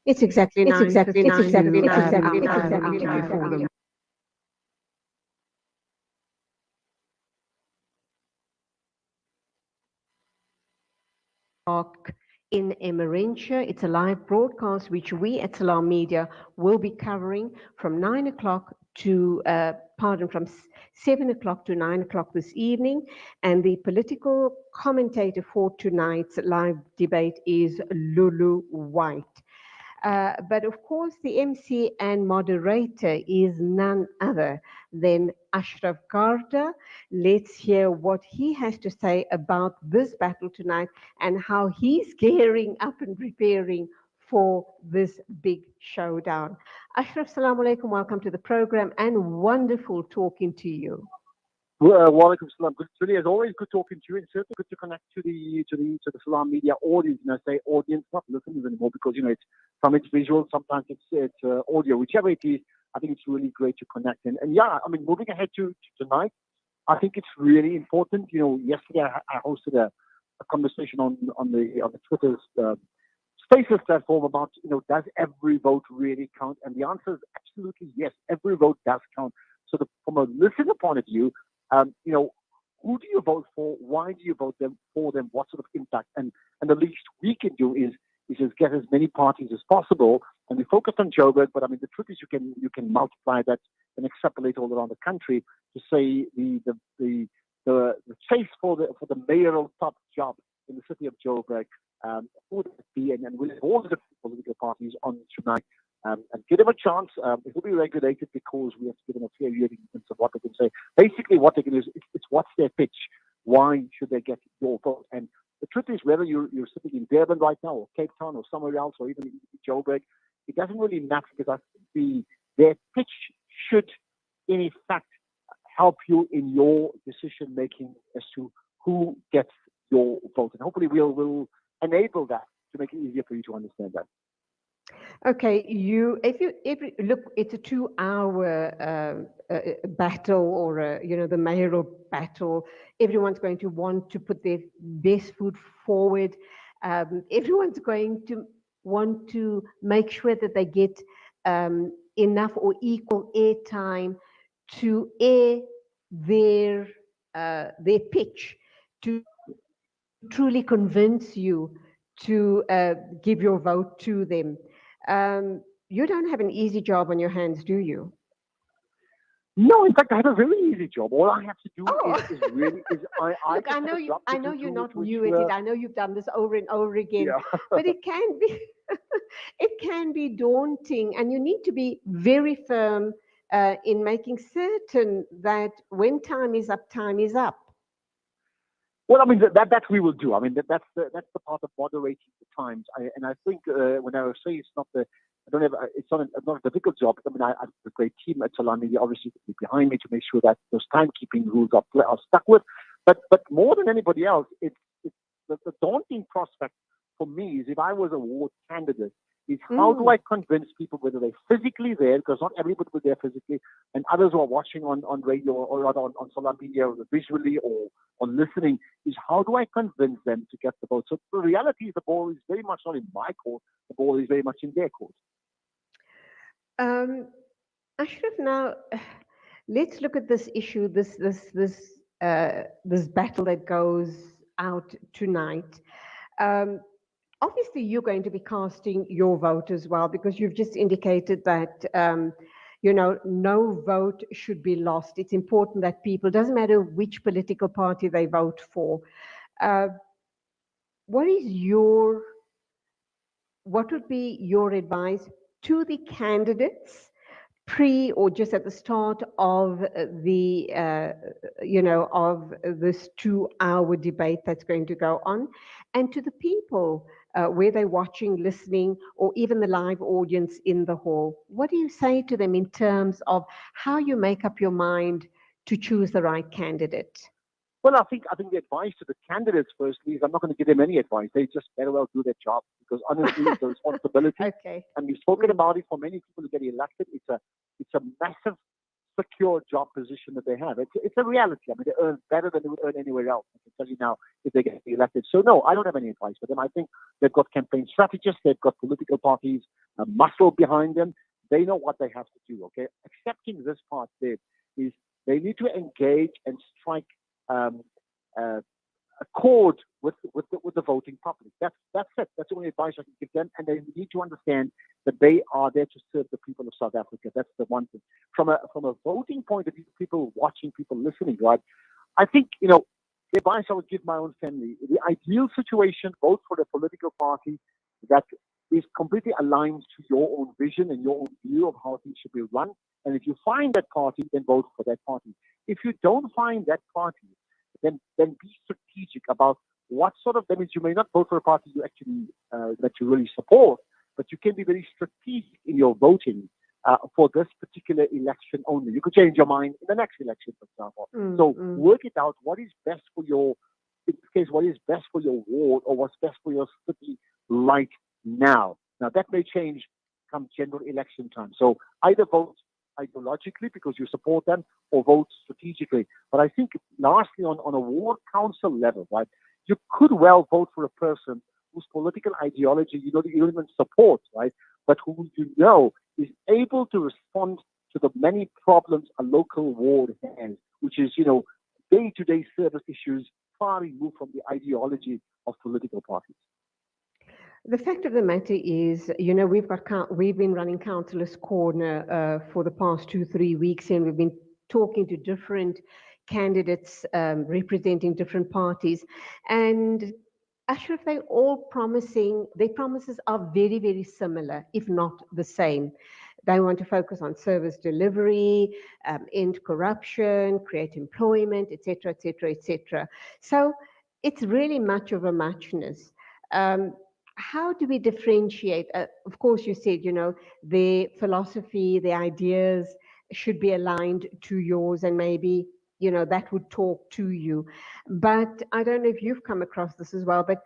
It's exactly It's exactly 9:59 for them. In Emmarentia. It's a live broadcast which we at Salaamedia will be covering from 9 o'clock to, from 7 o'clock to 9 o'clock this evening. And the political commentator for tonight's live debate is Lulu White. But of course, the MC and moderator is none other than Ashraf Garda. Let's hear what he has to say about this battle tonight and how he's gearing up and preparing for this big showdown. Ashraf, salaam alaikum, welcome to the program and wonderful talking to you. Walaikum salam. Good, really, as always, good talking to you, and certainly good to connect to the Salaamedia audience. And I say audience, not listeners anymore, because it's some it's visual, sometimes it's audio, whichever it is. I think it's really great to connect. And yeah, I mean, moving ahead to tonight, I think it's really important. Yesterday I hosted a conversation on the Twitter's Spaces platform about does every vote really count? And the answer is absolutely yes. Every vote does count. So from a listener point of view, who do you vote for? Why do you vote for them? What sort of impact? And the least we can do is just get as many parties as possible. And we focus on Joburg, but I mean the truth is you can multiply that and extrapolate all around the country to say the chase for the mayoral top job in the city of Joburg would be, and with all the different political parties on tonight. And give them a chance. It will be regulated because we have to give them a fair hearing in terms of what they can say. Basically, what they can do is it's what's their pitch. Why should they get your vote? And the truth is, whether you're sitting in Durban right now, or Cape Town, or somewhere else, or even in Joburg, it doesn't really matter, because I think their pitch should, in effect, help you in your decision making as to who gets your vote. And hopefully, we'll enable that to make it easier for you to understand that. Okay, if you look, it's a 2-hour battle, or the mayoral battle. Everyone's going to want to put their best foot forward. Everyone's going to want to make sure that they get enough or equal airtime to air their pitch, to truly convince you to give your vote to them. You don't have an easy job on your hands, do you? No, in fact, I have a very easy job. All I have to do is Look, I know you're not new at it. I know you've done this over and over again. Yeah. But it can be it can be daunting, and you need to be very firm in making certain that when time is up, time is up. Well, I mean that we will do. I mean that's the part of moderating the times. I think when I say it's not a difficult job. I mean I have a great team at Salaamedia, obviously behind me to make sure that those timekeeping rules are stuck with. But more than anybody else, it's the daunting prospect for me is if I was a ward candidate, is how do I convince people, whether they're physically there, because not everybody was there physically, and others who are watching on radio, or rather on Salaamedia, or visually, or on listening, is how do I convince them to get the vote? So the reality is the ball is very much not in my court, the ball is very much in their court. Ashraf, now let's look at this issue, this battle that goes out tonight. Obviously, you're going to be casting your vote as well, because you've just indicated that no vote should be lost. It's important that people, doesn't matter which political party they vote for. What would be your advice to the candidates pre or just at the start of the of this 2-hour debate that's going to go on, and to the people where they're watching, listening, or even the live audience in the hall? What do you say to them in terms of how you make up your mind to choose the right candidate? Well, I think the advice to the candidates, firstly, is I'm not going to give them any advice. They just better well do their job, because honestly, it's a responsibility. Okay. And we've spoken about it for many people who get elected. It's a massive secure job position that they have. It's a reality. I mean, they earn better than they would earn anywhere else. I can tell you now if they get elected. So no, I don't have any advice for them. I think they've got campaign strategists, they've got political parties, muscle behind them. They know what they have to do. Okay, accepting this part there is they need to engage and strike a chord with the voting public. That's it. That's the only advice I can give them. And they need to understand that they are there to serve the people of South Africa. That's the one thing. From a voting point of view, people watching, people listening, right? I think, the advice I would give my own family, the ideal situation, vote for the political party that is completely aligned to your own vision and your own view of how things should be run. And if you find that party, then vote for that party. If you don't find that party, then be strategic about what sort of, that means you may not vote for a party you actually, that you really support, but you can be very strategic in your voting for this particular election only. You could change your mind in the next election, for example. Work it out. What is best for your, in this case, what is best for your ward or what's best for your city right now. Now, that may change come general election time. So either vote ideologically because you support them or vote strategically. But I think lastly on a ward council level, right, you could well vote for a person whose political ideology you don't even support, right, but who is able to respond to the many problems a local ward has, which is, day-to-day service issues far removed from the ideology of political parties. The fact of the matter is, we've been running Councillors Corner for the past 2-3 weeks, and we've been talking to different candidates representing different parties. And Ashraf, their promises are very, very similar, if not the same. They want to focus on service delivery, end corruption, create employment, etc., etc., etc. So it's really much of a muchness. How do we differentiate? Of course, you said, the philosophy, the ideas should be aligned to yours, and maybe, that would talk to you. But I don't know if you've come across this as well, but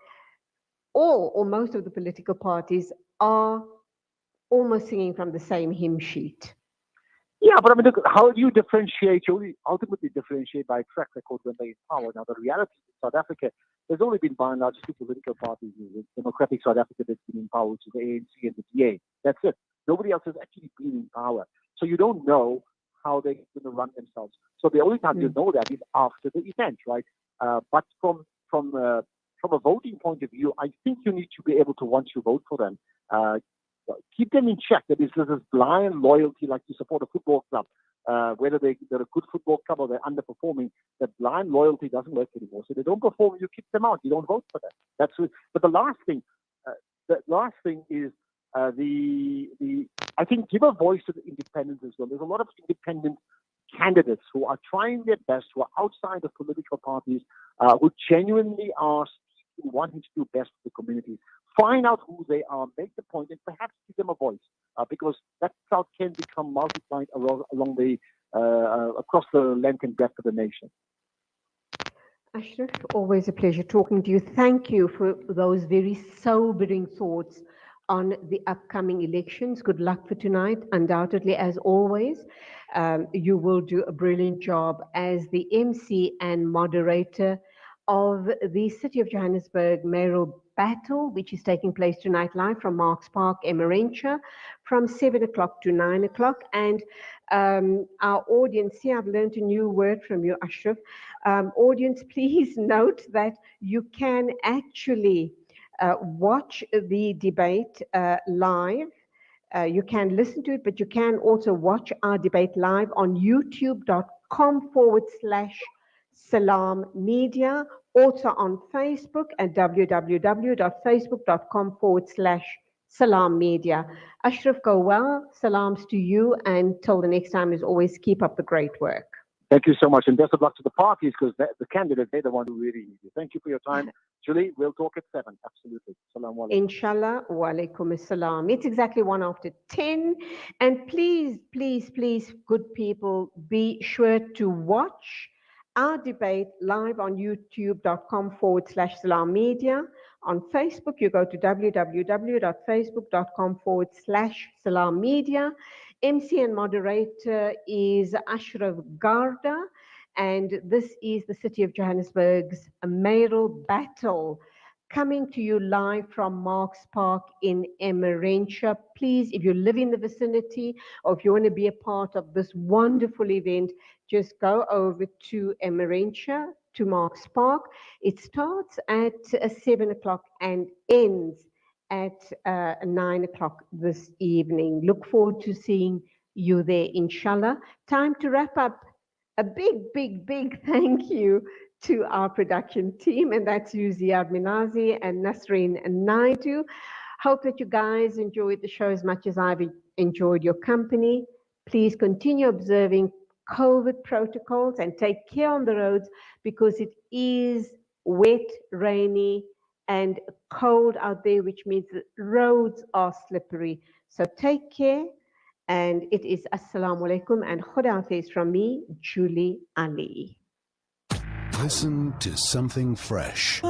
all or most of the political parties are almost singing from the same hymn sheet. Yeah, but I mean, look, how do you differentiate? You only ultimately differentiate by track record when they're in power. Now, the reality in South Africa, there's only been by and large two political parties in Democratic South Africa that's been in power, which is the ANC and the DA. That's it. Nobody else has actually been in power. So you don't know how they're going to run themselves. So the only time you know that is after the event, right? But from a voting point of view, I think you need to be able to, once you vote for them, keep them in check. That is, there's this blind loyalty, like you support a football club, whether they're a good football club or they're underperforming. That blind loyalty doesn't work anymore. So they don't perform, you kick them out. You don't vote for them. That's it. But the last thing is I think give a voice to the independents as well. There's a lot of independent candidates who are trying their best, who are outside of political parties, who genuinely are wanting to do best for the community. Find out who they are, make the point, and perhaps give them a voice, because that crowd can become multiplied across the length and breadth of the nation. Ashraf, always a pleasure talking to you. Thank you for those very sobering thoughts on the upcoming elections. Good luck for tonight. Undoubtedly, as always, you will do a brilliant job as the MC and moderator of the City of Johannesburg mayoral battle, which is taking place tonight live from Marks Park, Emmarentia, from 7 o'clock to 9 o'clock. And our audience here, I've learned a new word from you, Ashraf. Audience, please note that you can actually watch the debate live. You can listen to it, but you can also watch our debate live on youtube.com/Salaamedia, also on Facebook at www.facebook.com/Salaamedia. Ashraf, go well. Salams to you, and till the next time, as always, keep up the great work. Thank you so much, and best of luck to the parties, because the candidates, they're the one who really need you. Thank you for your time. Julie, we'll talk at 7. Absolutely. Salam alaikum. Inshallah. Wa alaikum assalam. It's exactly 1:10. And please, please, please, good people, be sure to watch our debate live on youtube.com/Salaamedia, On Facebook, you go to www.facebook.com/Salaamedia. MC and moderator is Ashraf Garda, and this is the City of Johannesburg's mayoral battle, coming to you live from Marks Park in Emmarentia. Please, if you live in the vicinity or if you want to be a part of this wonderful event, just go over to Emmarentia, to Marks Park. It starts at 7 o'clock and ends at 9 o'clock this evening. Look forward to seeing you there, inshallah. Time to wrap up. A big thank you to our production team, and that's you, Ziad Minazi and Nasreen Naidu. Hope that you guys enjoyed the show as much as I've enjoyed your company. Please continue observing COVID protocols and take care on the roads, because it is wet, rainy, and cold out there, which means the roads are slippery. So take care. And it is Assalamu alaikum and Khuda Hafiz from me, Julie Ali. Listen to something fresh.